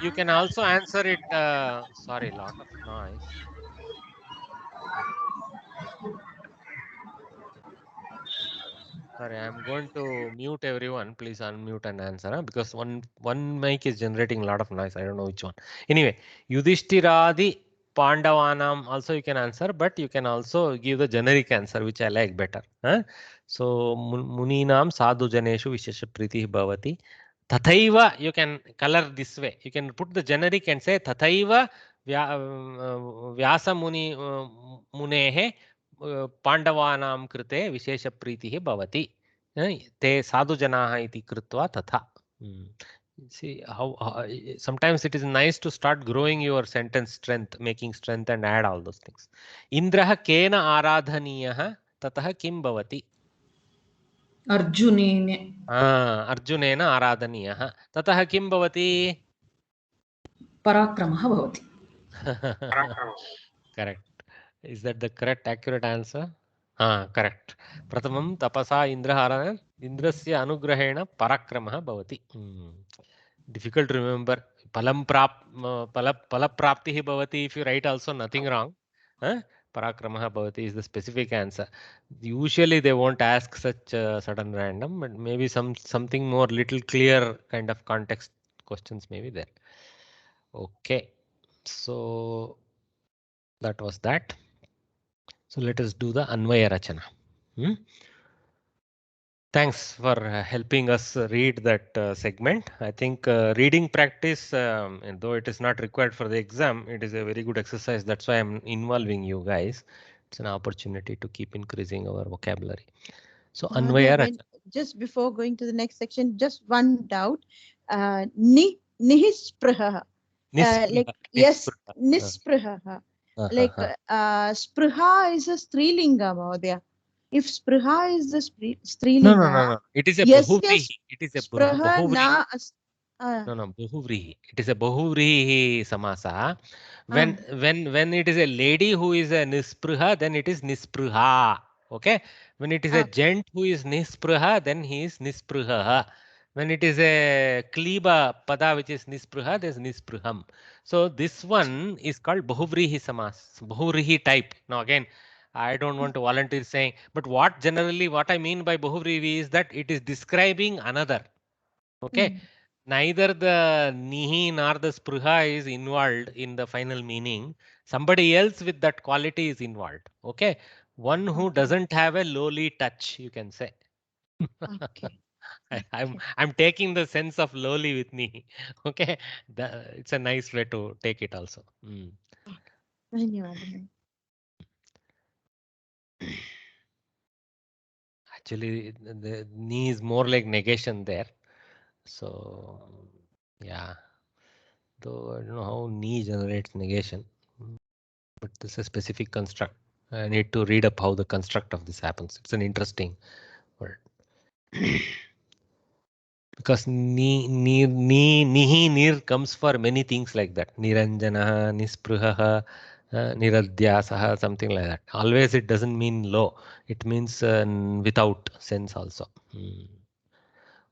You can also answer it. Sorry, lot of noise. Sorry, I'm going to mute everyone. Please unmute and answer, huh? Because one mic is generating a lot of noise. I don't know which one. Anyway, Yudhishthiradi Pandavanam also you can answer, but you can also give the generic answer, which I like better. Huh? So Muninam Sadhu Janeshu Vishesha Priti Bhavati. Tathaiva, you can color this way. You can put the generic and say Tathaiva Vyasa Muni Munehe पांडवानां कृते विशेषप्रीतिः भवति ते साधुजनाः इति कृत्वा तथा. See how sometimes it is nice to start growing your sentence strength, making strength and add all those things. Indrah kena आराधनीयः ततः किं भवति? अर्जुनेन. अर्जुनेन आराधनीयः ततः किं भवति? पराक्रमः भवति. Correct. Is that the correct accurate answer? Correct. Pratamam tapasa indrahara indrasya anugrahena parakramah bhavati. Difficult to remember. Palapraptihi bhavati. If you write also nothing wrong. Parakramah bhavati is the specific answer. Usually they won't ask such sudden random, but maybe something more little clear kind of context questions may be there. Okay. So that was that. So let us do the Anvaya Rachana. Thanks for helping us read that segment. I think reading practice, and though it is not required for the exam, it is a very good exercise. That's why I'm involving you guys. It's an opportunity to keep increasing our vocabulary. So Anvaya Rachana. Just before going to the next section, just one doubt. Nihispraha. Like yes, nispraha. Like Spriha is a Strilinga, Mahodaya. If Spriha is the Strilinga. No. It is a Bahuvrihi. It is a Bahuvrihi. No, Bahuvrihi. It is a Bahuvrihi samasa. When it is a lady who is a Nispriha, then it is Nispriha. Okay. When it is a gent who is Nispriha, then he is Nispriha. When it is a Kliba pada which is Nispriha, there is Nispriham. So this one is called Bahuvrihi samas, Bahuvrihi type. Now again, I don't want to volunteer saying, but what I mean by Bahuvrihi is that it is describing another. Okay. Neither the Nihi nor the Spriha is involved in the final meaning. Somebody else with that quality is involved. Okay. One who doesn't have a lowly touch, you can say. Okay. I'm taking the sense of lowly with me. Okay, it's a nice way to take it also. Actually, the ni is more like negation there. So yeah, though I don't know how ni generates negation, but this is a specific construct. I need to read up how the construct of this happens. It's an interesting word. Because nihi nir comes for many things like that. Niranjana, nispruha, niradhyasaha, something like that. Always it doesn't mean low. It means without sense also.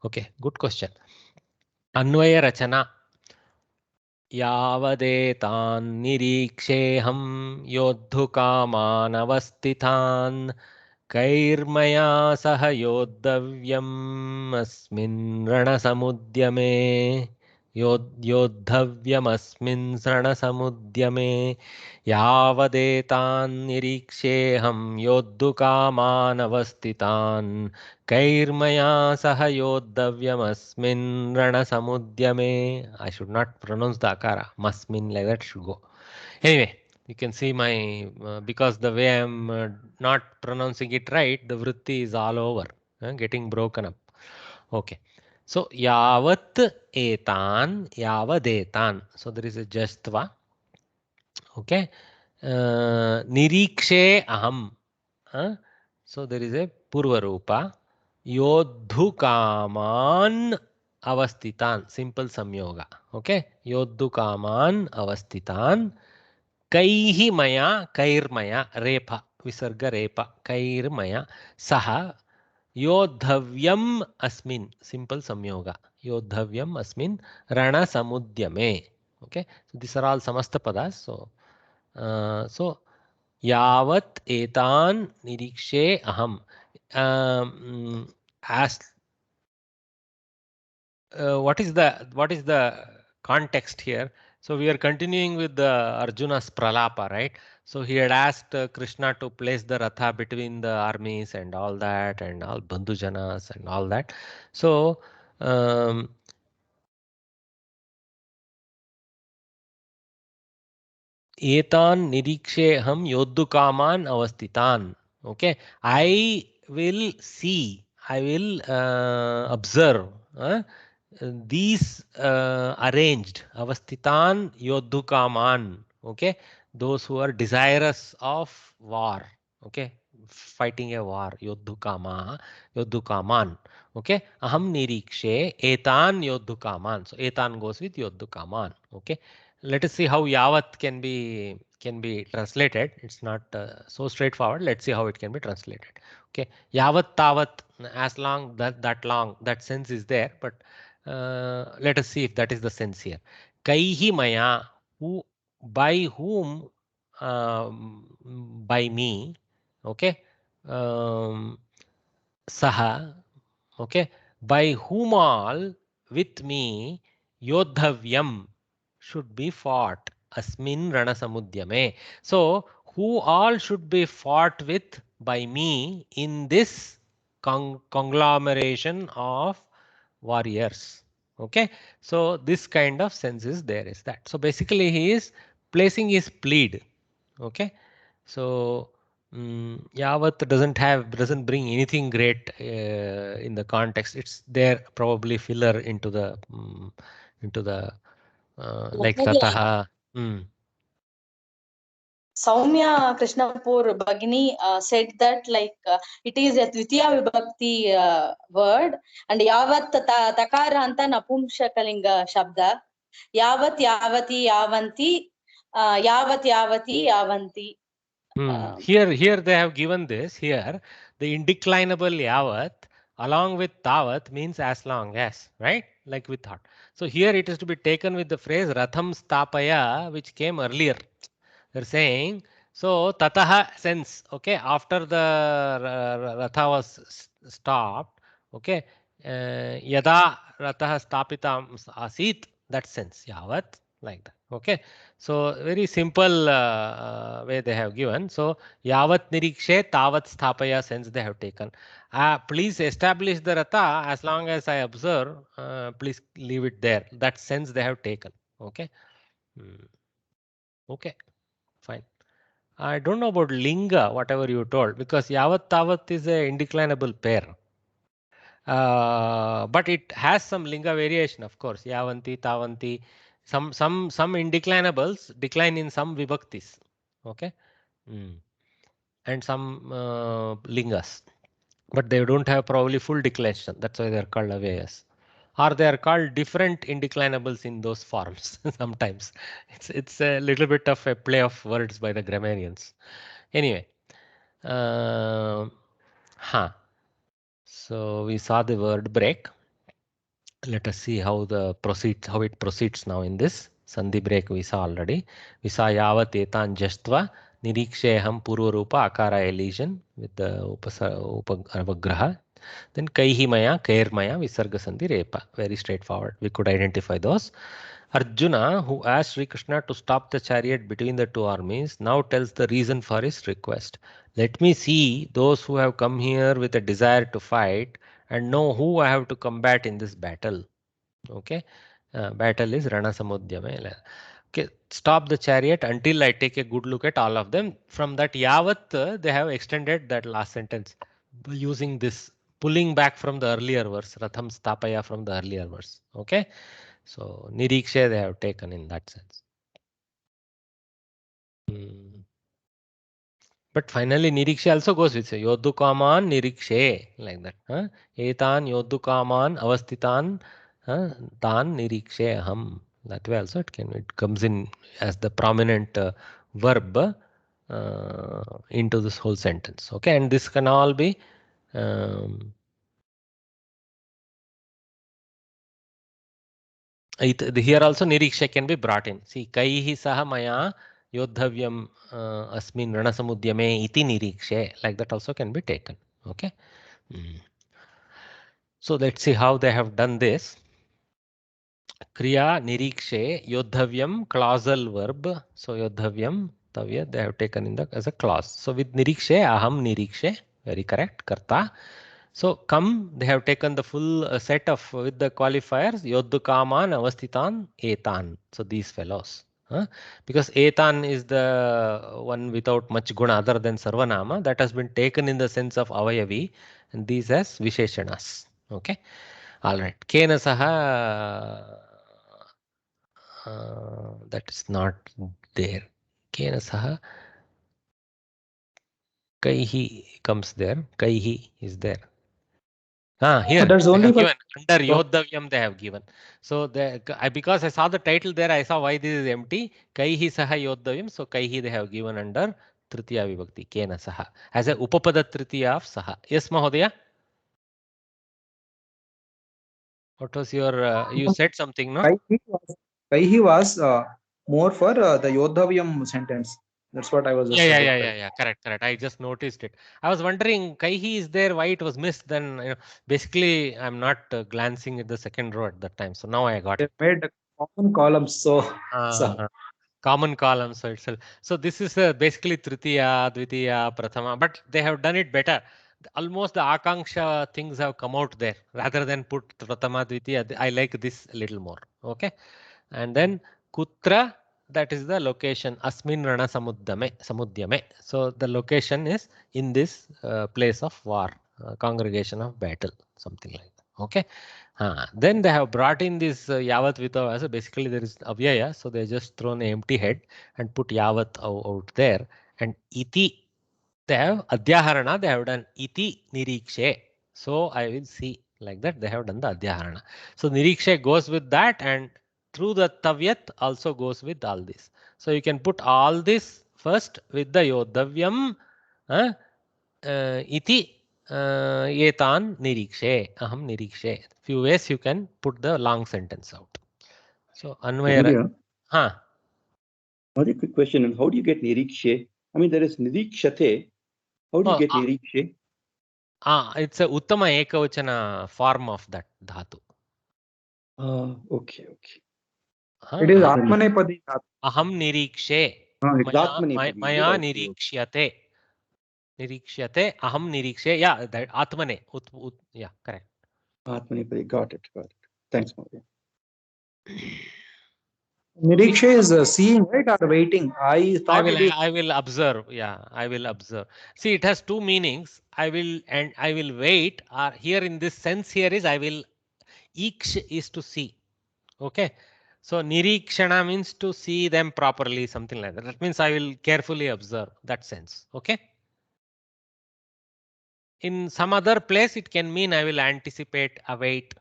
Okay, good question. Anvaya Rachana. Yavadetan niriksheham yodhukamanavastithan Kairmaya saha yoddhavyam asmin ranasamudyame yoddhavyam asmin ranasamudyame yavadetan niriksheham yoddukamanavasthitan Kairmaya saha yoddhavyam asmin ranasamudyame. I should not pronounce the akara. Masmin like that should go. Anyway. You can see my, because the way I'm not pronouncing it right, the vritti is all over, getting broken up. Okay. So, yavat etan, yavadetan. So, there is a jastva. Okay. Nirikshe aham. So, there is a purvarupa. Yodhukaman avastitan. Simple samyoga. Okay. Yodhukaman avastitan. Kaihi maya, kairmaya, repa, visarga repa, kairmaya, saha, yodhavyam asmin, simple samyoga, yodhavyam asmin, rana samudyame, Okay, so these are all samasta padas. So yavat etan nirikshe aham. As what is the context here? So we are continuing with the Arjuna's pralapa, right? So he had asked Krishna to place the ratha between the armies and all that, and all bandhujanas and all that. So etan nirikshe ham yoddukaman avastitan. Okay, I will see, I will observe these arranged avastitan yodhukaman. Okay, those who are desirous of war. Okay, fighting a war, yodhukaman. Okay, aham nirikshe etan yodhukaman. So etan goes with yodhukaman. Okay, let us see how yavat can be translated. It's not so straightforward. Let's see how it can be translated. Okay, yavat tavat, as long, that long, that sense is there, but let us see if that is the sense here. Kaihi maya, who, by whom, by me. Okay, saha. Okay, by whom all, with me, yodhavyam, should be fought. Asmin ranasamudyame. So who all should be fought with by me in this conglomeration of warriors. Okay, so this kind of sense is there, is that. So basically he is placing his plead. Okay, so yavat doesn't bring anything great in the context. It's there, probably filler into the like tataha. Soumya Krishnapur Bhagini said that it is a Dvitiya Vibhakti word, and Yavat Takaranta Napumsakalinga Shabda. Yavat Yavati Yavanti, Yavat Yavati Yavanti. Here they have given this. Here the indeclinable yavat along with tavat means as long as, right? Like we thought. So here it is to be taken with the phrase ratham stapaya, which came earlier. They're saying, so tataha sense, okay, after the ratha was stopped, okay, yada ratha stapitam asit, that sense, yavat, like that. Okay, so very simple way they have given. So yavat nirikshe tavat sthapaya sense they have taken. Please establish the ratha as long as I observe. Please leave it there. That sense they have taken. Okay. Okay. Fine. I don't know about linga, whatever you told, because yavat tavat is a indeclinable pair. But it has some linga variation, of course. Yavanti, tavanti. Some indeclinables decline in some vibhaktis. Okay. And some lingas. But they don't have probably full declension. That's why they are called avyayas. Or they are called different indeclinables in those forms sometimes. It's a little bit of a play of words by the grammarians. Anyway, so we saw the word break. Let us see how it proceeds now in this sandhi break. We saw already. We saw yavat etan jastva niriksheham purvarupa akara elision with the upavagraha. Then kaihi maya, kair maya, visarga sandhi repa. Very straightforward. We could identify those. Arjuna, who asked Sri Krishna to stop the chariot between the two armies, now tells the reason for his request. Let me see those who have come here with a desire to fight and know who I have to combat in this battle. Okay, battle is Rana Samudyame. Okay, stop the chariot until I take a good look at all of them. From that yavat, they have extended that last sentence using this, pulling back from the earlier verse, Ratham Stapaya from the earlier verse. Okay, so Nirikshe they have taken in that sense. But finally Nirikshe also goes with Yodhukaman Nirikshe, like that. Etan Yodhukaman Avastitan Tan Nirikshe Aham. That way also it comes in as the prominent verb into this whole sentence. Okay, and this can all be Here also niriksha can be brought in. See, kaihi saha maya yodhavyam asmin ranasamudyame iti nirikshe. Like that also can be taken. Okay. So let's see how they have done this. Kriya nirikshe yodhavyam clausal verb. So yodhavyam tavya they have taken in the as a clause. So with nirikshe aham nirikshe, very correct, karta. So come, they have taken the full set of with the qualifiers yodhukaman avasthitan etan. So these fellows. Because etan is the one without much guna other than sarvanama, that has been taken in the sense of avayavi, and these as visheshanas. Okay. All right. Kena saha that is not there. Kena saha kaihi comes there. Kaihi is there. Here That's they only have for given under Yodhavyam they have given. So because I saw the title there, I saw why this is empty. Kaihi saha Yodhavyam. So kaihi they have given under Tritiya Vibhakti. Kena saha as a upapada Tritiya of saha. Yes, Mahodaya. What was your? You said something, no? Kaihi was more for the Yodhavyam sentence. That's what I was just Yeah. Correct. I just noticed it. I was wondering, Kaihi is there, why it was missed. Then basically, I'm not glancing at the second row at that time. So now I got it. They made common columns, so common columns. So this is basically Tritiya, Dvitiya, Prathama, but they have done it better. Almost the Akanksha things have come out there rather than put Prathama, Dvitiya. I like this a little more. Okay, and then Kutra. That is the location, Asmin Rana Samudyame. So the location is in this place of war, congregation of battle, something like that. Okay. Then they have brought in this Yavat Vitava. So basically there is Avyaya. So they just thrown an empty head and put Yavat out there. And Iti, they have Adhyaharana, they have done Iti Nirikshe. So I will see like that they have done the Adhyaharana. So Nirikshe goes with that, and through the Tavyat also goes with all this. So you can put all this first with the Yodhavyam iti etan nirikshe, aham nirikshe. Few ways you can put the long sentence out. So Anvaya. Another quick question: how do you get nirikshe? I mean, there is nirikshate. How do you get nirikshe? It's a uttama ekavachana form of that dhatu. Okay. It is Atmanepadi dhatu. Aham nirikshe. Maya nirikshyate. Nirikshyate. Aham nirikshe. Yeah, that Atmane. Yeah, correct. Atmanepadi. Got it. Thanks, Mahodaya. Nirikshe is seeing, right, or waiting? I will observe. Yeah, I will observe. See, it has two meanings. I will wait. Or here in this sense, here is I will. Iksh is to see. Okay. So nirikshana means to see them properly, something like that. That means I will carefully observe, that sense. Okay. In some other place, it can mean I will anticipate, await,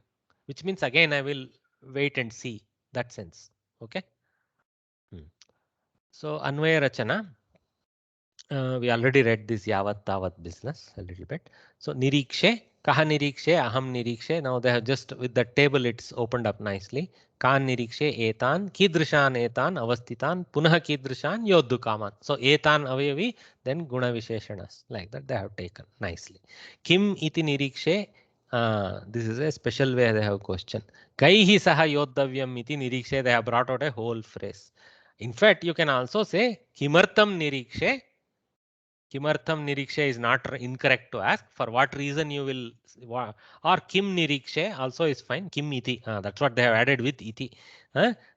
which means again I will wait and see, that sense. Okay. So Anvaya Rachana, we already read this Yavat Tavat business a little bit. So Nirikshe, Kaha Nirikshe, Aham Nirikshe. Now they have just with the table it's opened up nicely. Kan Nirikshe, Etan, Kidrishan Etan, Avasthitan, Punah Kidrishan, Yodhukaman. So Etan Avayavi, then Guna Visheshanas. Like that they have taken nicely. Kim iti Nirikshe. This is a special way they have question. Kaihi saha Yodhavyam iti Nirikshe. They have brought out a whole phrase. In fact, you can also say Kimartam Nirikshe. Kimartham Nirikshe is not incorrect to ask. For what reason you will, or Kim Nirikshe also is fine. Kim iti. That's what they have added with iti.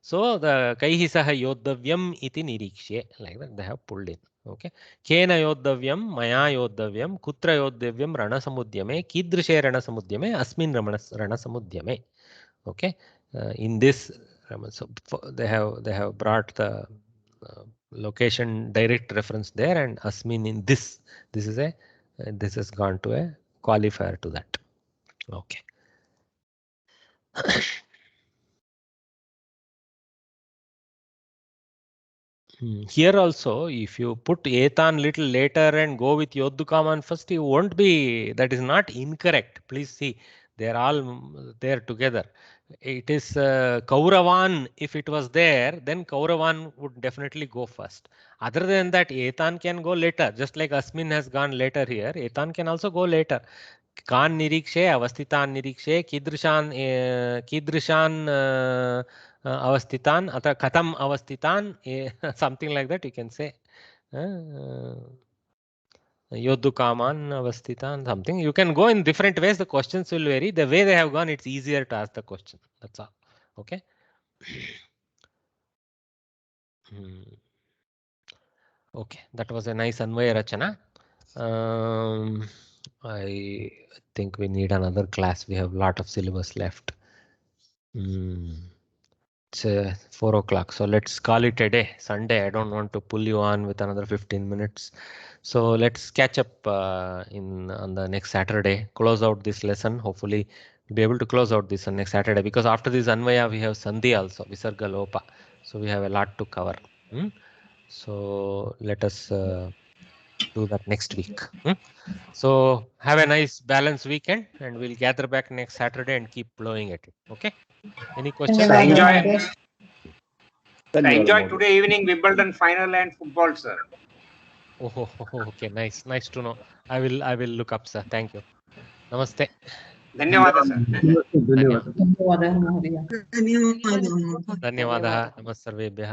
So the Kaihi saha Yodhavyam iti Nirikshe. Like that they have pulled in. Okay. Kena Yodhavyam, Maya Yodhavyam, Kutra Yodhavyam, Rana Samudyame, Kidrishe Rana Samudyame, Asmin Rana Samudyame. Okay. In this, so they have brought the location direct reference there, and Asmin in this is a this has gone to a qualifier to that. Okay. Here also, if you put Etan little later and go with Yodhukaman first, you won't be, that is not incorrect. Please see, they are all there together. it is Kauravan. If it was there, then Kauravan would definitely go first. Other than that, Etan can go later. Just like Asmin has gone later here, Etan can also go later. Kan nirikshe, avasthitan nirikshe, kidrishan avasthitan, atra katam avasthitan, something like that you can say. Yodukaman avasthitan, something. You can go in different ways. The questions will vary. The way they have gone, it's easier to ask the question. That's all. Okay. Okay, that was a nice Anvaya Rachana. I think we need another class. We have a lot of syllabus left. It's 4 o'clock, so let's call it a day. Sunday. I don't want to pull you on with another 15 minutes. So let's catch up on the next Saturday. Close out this lesson. Hopefully, we'll be able to close out this on next Saturday, because after this Anvaya we have Sandhi also, Visarga Lopa. So we have a lot to cover. So let us do that next week. So have a nice balanced weekend, and we'll gather back next Saturday and keep blowing at it. Okay. Any questions? Enjoy today evening Wimbledon final and football, sir. Oh, okay, nice to know. I will look up, sir. Thank you. Namaste. धन्यवाद sir. धन्यवादः महोदय. धन्यवादः. धन्यवादः. नमः सर्वेभ्यः.